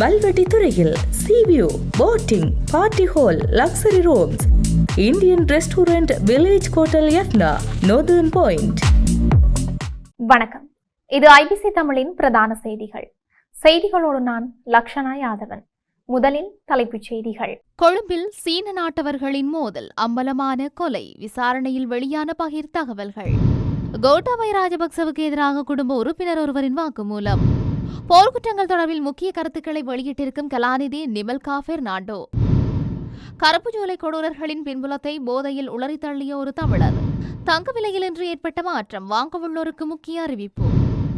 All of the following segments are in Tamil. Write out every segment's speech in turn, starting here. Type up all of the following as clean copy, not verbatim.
வல்வெட்டி துறையில் sea view, boating, party hall, luxury rooms, Indian restaurant, village hotel யத்னா, நார்தர்ன் பாயிண்ட். வணக்கம். இது ஐபிசி தமிழின் பிரதான செய்திகள். செய்திகளோடு நான் லக்ஷனா யாதவன். முதலில் தலைப்புச் செய்திகள். கொழும்பில் சீன நாட்டவர்களின் மோதல், அம்பலமான கொலை, விசாரணையில் வெளியான பகிர் தகவல்கள். கோட்டாபய ராஜபக்சவுக்கு எதிராக குடும்ப உறுப்பினர் ஒருவரின் வாக்குமூலம். போர்க்குற்றங்கள் தொடர்பில் முக்கிய கருத்துக்களை வெளியிட்டிருக்கும் கலாநிதி நிமல்கா பெர்னாண்டோ. கருப்பு ஜூலை கொடூரர்களின் பின்புலத்தை போதையில் உளறி தள்ளிய ஒரு தமிழர். தங்க விலையில் இன்று ஏற்பட்ட மாற்றம், வாங்கவுள்ளோருக்கு முக்கிய அறிவிப்பு.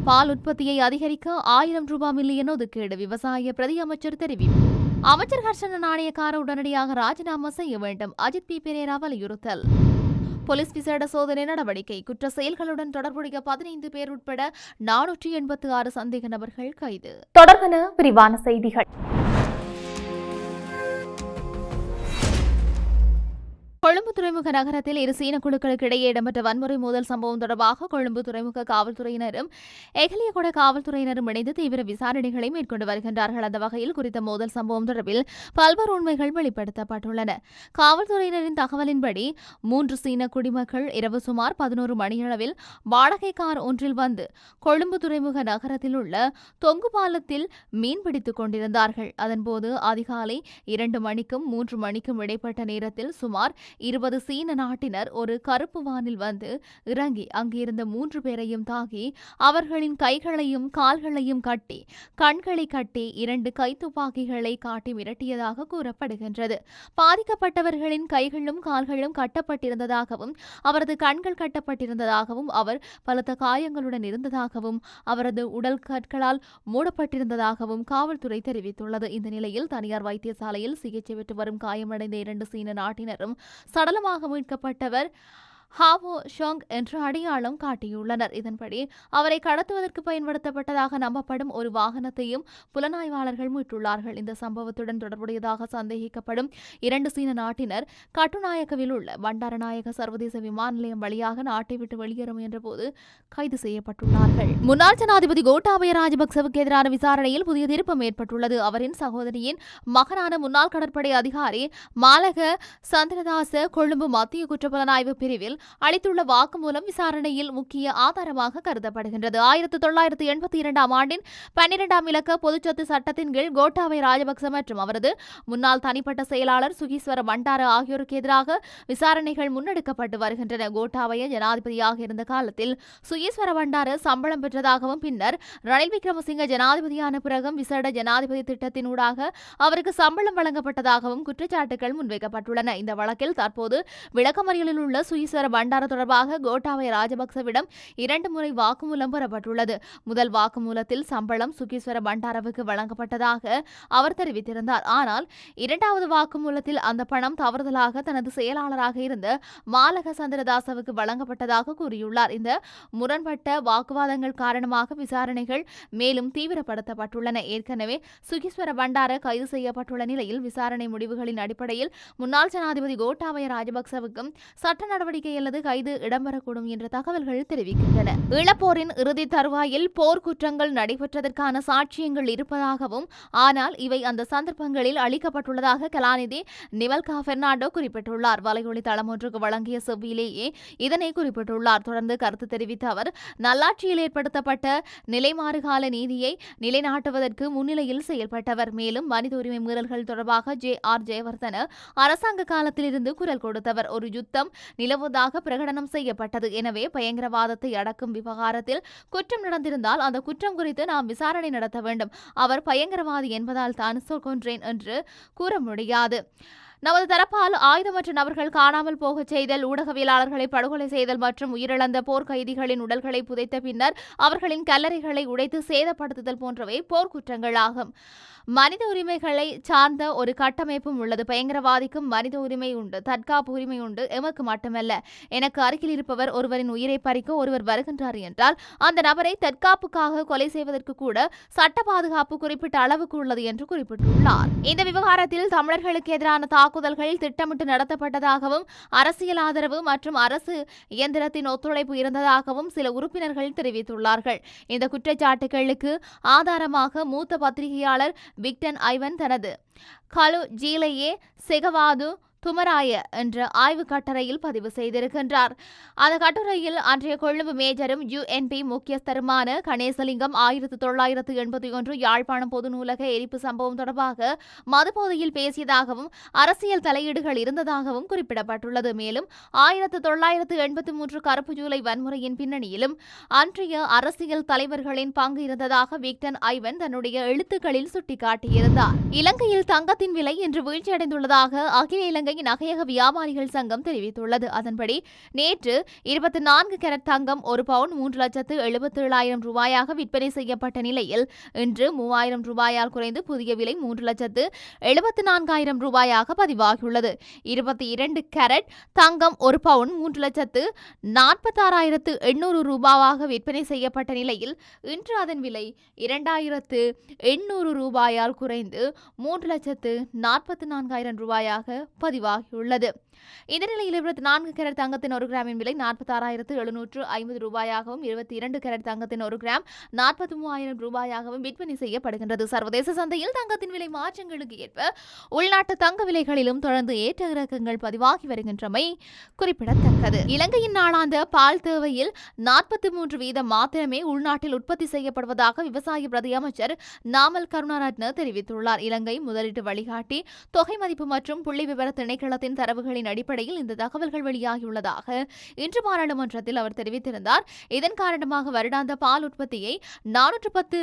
பால் உற்பத்தியை அதிகரிக்க 1000 ரூபாய் மில்லியன் ஒதுக்கீடு, விவசாய பிரதி அமைச்சர் தெரிவிப்பு. அமைச்சர் ஹர்ஷன நாணயக்கார உடனடியாக ராஜினாமா செய்ய வேண்டும், அஜித் பி பெரேரா வலியுறுத்தல். போலீஸ் விசேட சோதனை நடவடிக்கை, குற்ற செயல்களுடன் தொடர்புடைய 15 பேர் உட்பட 486 சந்தேக நபர்கள் கைது. தொடர்பான விரிவான செய்திகள். கொழும்பு துறைமுக நகரத்தில் இரு சீன குழுக்களுக்கு இடையே இடம்பெற்ற வன்முறை மோதல் சம்பவம் தொடர்பாக கொழும்பு துறைமுக காவல்துறையினரும் எகலியகொட காவல்துறையினரும் இணைந்து தீவிர விசாரணைகளை மேற்கொண்டு வருகின்றார்கள். அந்த வகையில் குறித்த மோதல் சம்பவம் தொடர்பில் பல்வேறு உண்மைகள் வெளிப்படுத்தப்பட்டுள்ளன. காவல்துறையினரின் தகவலின்படி 3 சீன குடிமக்கள் இரவு சுமார் 11 மணியளவில் வாடகை கார் ஒன்றில் வந்து கொழும்பு துறைமுக நகரத்தில் உள்ள தொங்கு பாலத்தில் மீன்பிடித்துக் கொண்டிருந்தார்கள். அதன்போது அதிகாலை 2 மணிக்கும் 3 மணிக்கும் இடைப்பட்ட நேரத்தில் சுமார் 20 சீன நாட்டினர் ஒரு கருப்பு வானில் வந்து இறங்கி அங்கிருந்த 3 பேரையும் தாக்கி அவர்களின் கைகளையும் கால்களையும் கட்டி கண்களை கட்டி 2 கைத்துப்பாக்கிகளை காட்டி மிரட்டியதாக கூறப்படுகின்றது. பாதிக்கப்பட்டவர்களின் கைகளும் கால்களும் கட்டப்பட்டிருந்ததாகவும் அவரது கண்கள் கட்டப்பட்டிருந்ததாகவும் அவர் பலத்த காயங்களுடன் இருந்ததாகவும் அவரது உடல் கற்களால் மூடப்பட்டிருந்ததாகவும் காவல்துறை தெரிவித்துள்ளது. இந்த நிலையில் தனியார் வைத்தியசாலையில் சிகிச்சை பெற்று வரும் காயமடைந்த 2 சீன நாட்டினரும் சடலமாக மீட்கப்பட்டவர் ஹாவோ ஷோங் என்று அடையாளம் காட்டியுள்ளனர். இதன்படி அவரை கடத்துவதற்கு பயன்படுத்தப்பட்டதாக நம்பப்படும் ஒரு வாகனத்தையும் புலனாய்வாளர்கள் மீட்டுள்ளார்கள். இந்த சம்பவத்துடன் தொடர்புடையதாக சந்தேகிக்கப்படும் 2 சீன நாட்டினர் கட்டுநாயக்கவில் உள்ள பண்டாரநாயக சர்வதேச விமான நிலையம் வழியாக நாட்டை விட்டு வெளியேற முயன்றபோது கைது செய்யப்பட்டுள்ளார்கள். முன்னாள் ஜனாதிபதி கோட்டாபய ராஜபக்சவுக்கு எதிரான விசாரணையில் புதிய திருப்பம் ஏற்பட்டுள்ளது. அவரின் சகோதரியின் மகனான முன்னாள் கடற்படை அதிகாரி மாலக சந்திரதாச கொழும்பு மத்திய குற்றப்புலனாய்வு பிரிவில் அளித்துள்ள வாக்குமூலம் விசாரணையில் முக்கிய ஆதாரமாக கருதப்படுகின்றது. 1982 ஆண்டின் 12ஆம் இலக்க பொதுச்சொத்து சட்டத்தின் கீழ் கோட்டாபய ராஜபக்ச மற்றும் அவரது முன்னாள் தனிப்பட்ட செயலாளர் சுகீஸ்வர பண்டார ஆகியோருக்கு எதிராக விசாரணைகள் முன்னெடுக்கப்பட்டு வருகின்றன. கோட்டாபய ஜனாதிபதியாக இருந்த காலத்தில் சுகீஸ்வர பண்டார சம்பளம் பெற்றதாகவும் பின்னர் ரணில் விக்ரமசிங்க ஜனாதிபதியான பிறகும் விசேட ஜனாதிபதி திட்டத்தினூடாக அவருக்கு சம்பளம் வழங்கப்பட்டதாகவும் குற்றச்சாட்டுகள் முன்வைக்கப்பட்டுள்ளன. இந்த வழக்கில் தற்போது விளக்கமறியலில் உள்ள சுகீஸ்வர பண்டார தொடர்பாக கோட்டாபய ராஜபக்சவிடம் 2 முறை வாக்குமூலம் பெறப்பட்டுள்ளது. முதல் வாக்குமூலத்தில் சம்பளம் சுகீஸ்வர பண்டாரவுக்கு வழங்கப்பட்டதாக அவர் தெரிவித்திருந்தார். ஆனால் 2வது வாக்குமூலத்தில் அந்த பணம் தவறுதலாக தனது செயலாளராக இருந்த மாலக சந்திரதாசவுக்கு வழங்கப்பட்டதாக கூறியுள்ளார். இந்த முரண்பட்ட வாக்குவாதங்கள் காரணமாக விசாரணைகள் மேலும் தீவிரப்படுத்தப்பட்டுள்ளன. ஏற்கனவே சுகீஸ்வர பண்டார கைது செய்யப்பட்டுள்ள நிலையில் விசாரணை முடிவுகளின் அடிப்படையில் முன்னாள் ஜனாதிபதி கோட்டாபய ராஜபக்சவுக்கும் சட்ட நடவடிக்கை அல்லது கைது இடம்பெறக்கூடும் என்ற தகவல்கள் தெரிவிக்கின்றன. இளப்போரின் இறுதி தருவாயில் போர்க்குற்றங்கள் நடைபெற்றதற்கான சாட்சியங்கள் இருப்பதாகவும் ஆனால் இவை அந்த சந்தர்ப்பங்களில் அளிக்கப்பட்டுள்ளதாக கலாநிதி நிமல்கா பெர்னாண்டோ குறிப்பிட்டுள்ளார். வலையொலி தளம் ஒன்றுக்கு வழங்கிய செவ்வியிலேயே இதனை குறிப்பிட்டுள்ளார். தொடர்ந்து கருத்து தெரிவித்த அவர் நல்லாட்சியில் ஏற்படுத்தப்பட்ட நிலைமாறுகால நீதியை நிலைநாட்டுவதற்கு முன்னிலையில் செயல்பட்டவர். மேலும் மனித உரிமை மீறல்கள் தொடர்பாக JR ஜெயவர்தன அரசாங்க காலத்தில் இருந்து குரல் கொடுத்தவர். ஒரு யுத்தம் நிலவுவதாக பிரகடனம் செய்யப்பட்டது. எனவே பயங்கரவாதத்தை அடக்கும் விவகாரத்தில் குற்றம் நடந்திருந்தால் அந்த குற்றம் குறித்து நாம் விசாரணை நடத்த வேண்டும். அவர் பயங்கரவாதி என்பதால் தான் கொன்றேன் என்று கூற முடியாது. நமது தரப்பால் ஆயுதமற்ற நபர்கள் காணாமல் போகச் செய்தல், ஊடகவியலாளர்களை படுகொலை செய்தல் மற்றும் உயிரிழந்த போர்க்கைதிகளின் உடல்களை புதைத்த பின்னர் அவர்களின் கல்லறைகளை உடைத்து சேதப்படுத்துதல் போன்றவை போர்க்குற்றங்களாகும். மனித உரிமைகளை சார்ந்த ஒரு கட்டமைப்பும் உள்ளது. பயங்கரவாதிக்கும் மனித உரிமை உண்டு, தற்காப்பு உரிமை உண்டு. எமக்கு மட்டுமல்ல, எனக்கு அருகில் இருப்பவர் ஒருவரின் உயிரை பறிக்க ஒருவர் வருகின்றார் என்றால் அந்த நபரை தற்காப்புக்காக கொலை செய்வதற்கு கூட சட்ட பாதுகாப்பு குறிப்பிட்ட அளவுக்கு உள்ளது என்று குறிப்பிட்டுள்ளார். இந்த விவகாரத்தில் தமிழர்களுக்கு எதிரான தாக்குதல்கள் திட்டமிட்டு நடத்தப்பட்டதாகவும் அரசியல் ஆதரவு மற்றும் அரசு இயந்திரத்தின் ஒத்துழைப்பு இருந்ததாகவும் சில உறுப்பினர்கள் தெரிவித்துள்ளார்கள். இந்த குற்றச்சாட்டுகளுக்கு ஆதாரமாக மூத்த பத்திரிகையாளர் விக்டன் ஐவன் தனது கலு ஜீலையே செகவாது துமராய என்ற ஆய்வு கட்டுரையில் பதிவு செய்திருக்கின்றார். அந்த கட்டுரையில் அன்றைய கொழும்பு மேஜரும் UNP முக்கியஸ்தருமான கணேசலிங்கம் 1981 யாழ்ப்பாணம் பொது நூலக எரிப்பு சம்பவம் தொடர்பாக மதுபோதையில் பேசியதாகவும் அரசியல் தலையீடுகள் இருந்ததாகவும் குறிப்பிடப்பட்டுள்ளது. மேலும் 1983 கருப்பு ஜூலை வன்முறையின் பின்னணியிலும் அன்றைய அரசியல் தலைவர்களின் பங்கு இருந்ததாக விக்டன் ஐவன் தன்னுடைய எழுத்துக்களில் சுட்டிக்காட்டியிருந்தார். இலங்கையில் தங்கத்தின் விலை இன்று வீழ்ச்சியடைந்துள்ளதாக அகில இலங்கை நகையக வியாபாரிகள் சங்கம் தெரிவித்துள்ளது. அதன்படி நேற்று 24 கேரட் தங்கம் ஒரு பவுன் 3,77,000 ரூபாயாக விற்பனை செய்யப்பட்ட நிலையில் இன்று 3,000 ரூபாயால் குறைந்து புதிய விலை 3,74,000 ரூபாயாக பதிவாகியுள்ளது. 22 கேரட் தங்கம் ஒரு பவுன் 3,46,800 ரூபாயாக விற்பனை செய்யப்பட்ட நிலையில் இன்று அதன் விலை 2,800 ரூபாயால் குறைந்து 3,44,000 ரூபாயாக பதிவாகியுள்ளது. இந்த நிலையில் 24 கேரட் தங்கத்தின் 1 கிராமின் விலை 46,750 ரூபாயாகவும் 22 கேரட் தங்கத்தின் 1 கிராம் 43,000 ரூபாயாகவும் விற்பனை செய்யப்படுகின்றது. சர்வதேச சந்தையில் தங்கத்தின் விலை மாற்றங்களுக்கு ஏற்ப உள்நாட்டு தங்க விலைகளிலும் தொடர்ந்து ஏற்ற இறக்கங்கள் பதிவாகி வருகின்றமை குறிப்பிடத்தக்கது. இலங்கையின் நாளாந்த பால் தேவையில் 43% மாத்திரமே உள்நாட்டில் உற்பத்தி செய்யப்படுவதாக விவசாய பிரதி அமைச்சர் நாமல் கருணாரத்ன தெரிவித்துள்ளார். இலங்கை முதலீட்டு வழிகாட்டி தொகை மதிப்பு மற்றும் புள்ளி விவர திணைக்களத்தின் தரவுகளின் அடிப்படையில் இந்த தகவல்கள் வெளியாகியுள்ளதாக இன்று பாராளுமன்றத்தில் அவர் தெரிவித்திருந்தார். இதன் காரணமாக வருடாந்த பால் உற்பத்தியை 410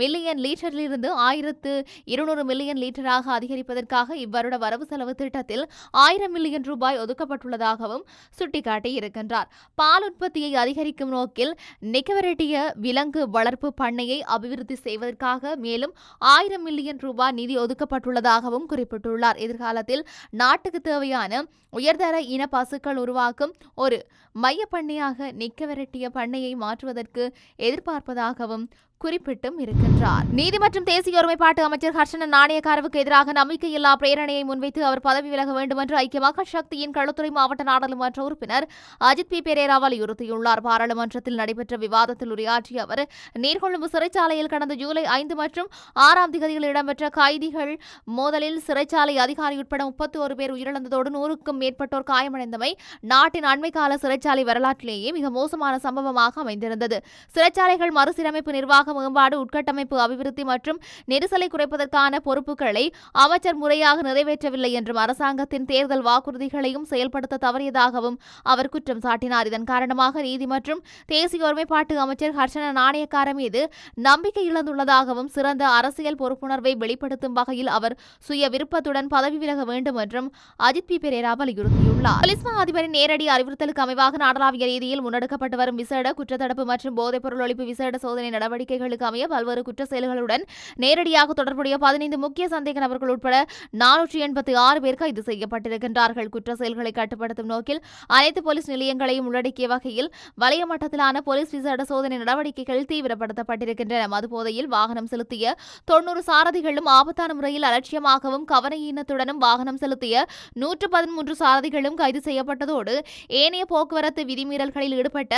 மில்லியன் லீட்டரிலிருந்து 1,200 மில்லியன் லீட்டராக அதிகரிப்பதற்காக இவ்வருட வரவு செலவு திட்டத்தில் 1,000 மில்லியன் ரூபாய் ஒதுக்கப்பட்டுள்ளதாகவும் சுட்டிக்காட்டியிருக்கின்றார். பால் உற்பத்தியை அதிகரிக்கும் நோக்கில் நிக்கவரெட்டிய விலங்கு வளர்ப்பு பண்ணையை அபிவிருத்தி செய்வதற்காக மேலும் 1,000 மில்லியன் ரூபாய் நிதி ஒதுக்கப்பட்டுள்ளதாகவும் குறிப்பிட்டுள்ளார். எதிர்காலத்தில் நாட்டுக்கு தேவையான உயர்தர இன பசுக்கள் உருவாக்கும் ஒரு மைய பண்ணையாக நிக்கவரெட்டிய பண்ணையை மாற்றுவதற்கு எதிர்பார்ப்பதாகவும் குறிப்பிட்டும் இருக்கின்றார். நீதி மற்றும் தேசிய ஒருமைப்பாட்டு அமைச்சர் ஹர்ஷன நாணயக்காரவுக்கு எதிராக நம்பிக்கையில்லா பிரேரணையை முன்வைத்து அவர் பதவி விலக வேண்டும் என்று ஐக்கிய மக்கள் சக்தியின் களுத்துறை மாவட்ட நாடாளுமன்ற உறுப்பினர் அஜித் பி பெரேரா வலியுறுத்தியுள்ளார். பாராளுமன்றத்தில் நடைபெற்ற விவாதத்தில் உரையாற்றிய அவர் நீர்கொழும்பு சிறைச்சாலையில் கடந்த ஜூலை 5 மற்றும் 6 தேதிகளில் இடம்பெற்ற கைதிகள் மோதலில் சிறைச்சாலை அதிகாரி உட்பட 31 பேர் உயிரிழந்ததோடு 100க்கும் மேற்பட்டோர் காயமடைந்தமை நாட்டின் அண்மைக்கால சிறைச்சாலை வரலாற்றிலேயே மிக மோசமான சம்பவமாக அமைந்திருந்தது. சிறைச்சாலைகள் மறுசீரமைப்பு நிர்வாக மேம்பாடு உட்கட்டமைப்பு அபிவிருத்தி மற்றும் நெரிசலை குறைப்பதற்கான பொறுப்புகளை அமைச்சர் முறையாக நிறைவேற்றவில்லை என்றும் அரசாங்கத்தின் தேர்தல் வாக்குறுதிகளையும் செயல்படுத்த தவறியதாகவும் அவர் குற்றம் சாட்டினார். இதன் காரணமாக நீதி மற்றும் தேசிய ஒருமைப்பாட்டு அமைச்சர் ஹர்ஷன நாணயக்கார மீது நம்பிக்கை இழந்துள்ளதாகவும் சிறந்த அரசியல் பொறுப்புணர்வை வெளிப்படுத்தும் வகையில் அவர் சுய விருப்பத்துடன் பதவி விலக வேண்டும் என்றும் அஜித் பி பெரேரா வலியுறுத்தியுள்ளார். பொலிஸ் மா அதிபரின் நேரடி அறிவுறுத்தலுக்கு அமைவாக நாடளாவிய ரீதியில் முன்னெடுக்கப்பட்டு வரும் விசேட குற்றத்தடுப்பு மற்றும் போதைப்பொருள் ஒழிப்பு விசேட சோதனை நடவடிக்கைகளுக்கு அமைய பல்வேறு குற்ற செயல்களுடன் நேரடியாக தொடர்புடைய 15 முக்கிய சந்தேக நபர்கள் உட்பட 486 பேர் கைது செய்யப்பட்டிருக்கின்றார்கள். குற்ற செயல்களை கட்டுப்படுத்தும் நோக்கில் அனைத்து போலீஸ் நிலையங்களையும் உள்ளடக்கிய வகையில் வலய மட்டத்திலான போலீஸ் விசேட சோதனை நடவடிக்கைகள் தீவிரப்படுத்தப்பட்டிருக்கின்றன. மதுபோதையில் வாகனம் செலுத்திய 90 சாரதிகளும் ஆபத்தான முறையில் அலட்சியமாகவும் கவனஈனத்துடனும் வாகனம் செலுத்திய 113 சாரதிகளும் கைது செய்யப்பட்டதோடு ஏனைய போக்குவரத்து விதிமீறல்களில் ஈடுபட்ட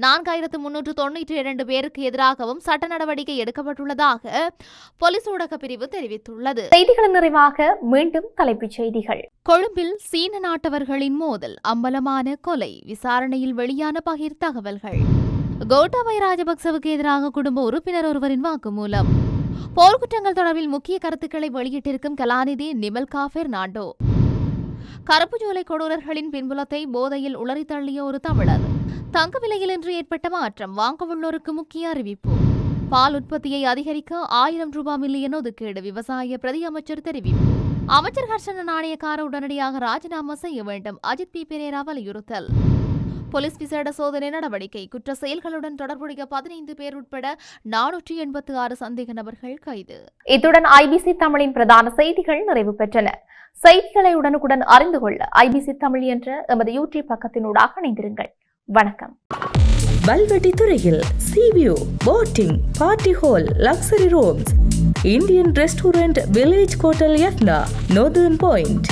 4,392 பேருக்கு எதிராகவும் சட்ட நடவடிக்கை எடுக்கப்பட்டுள்ளதாக போலீஸ் ஊடக பிரிவு தெரிவித்துள்ளது. செய்திகளின் நிறைவாக மீண்டும் தலைப்புச் செய்திகள். கொழும்பில் சீன நாட்டவர்களின் மோதல், அம்பலமான கொலை, விசாரணையில் வெளியான பகிர் தகவல்கள். கோட்டாபய ராஜபக்சவுக்கு எதிராக குடும்ப உறுப்பினர் ஒருவரின் வாக்குமூலம். போர்க்குற்றங்கள் தொடர்பில் முக்கிய கருத்துக்களை வெளியிட்டிருக்கும் கலாநிதி நிமல்கா பெர்னாண்டோ. கருப்பு ஜூலை கொடூரர்களின் பின்புலத்தை போதையில் உளறி தள்ளிய ஒரு தமிழர். தங்க விலையில் இன்று ஏற்பட்ட மாற்றம், வாங்க உள்ளோருக்கு முக்கிய அறிவிப்பு. பால் உற்பத்தியை அதிகரிக்க 1,000 ரூபாய் மில்லியன் ஒதுக்கீடு, விவசாய பிரதி அமைச்சர் தெரிவிப்பு. அமைச்சர் ஹர்ஷன நாணயக்கார உடனடியாக ராஜினாமா செய்ய வேண்டும், அஜித் பி பெரேரா வலியுறுத்தல். போலீஸ் விசேட சோதனை நடவடிக்கை, குற்ற செயல்களுடன் தொடர்புடைய 15 பேர் உட்பட 486 சந்தேக நபர்கள் கைது. இத்துடன் ஐபிசி தமிழின் பிரதான செய்திகள் நிறைவு பெற்றன. செய்திகளை உடனுக்குடன் அறிந்து கொள்ள ஐபிசி தமிழ் என்ற எமது யூடியூப் பக்கத்தினூடாக இணைந்திருங்கள். வணக்கம். வல்வெட்டி துறையில் sea view boating party hall luxury rooms Indian restaurant village hotel Jaffna northern point.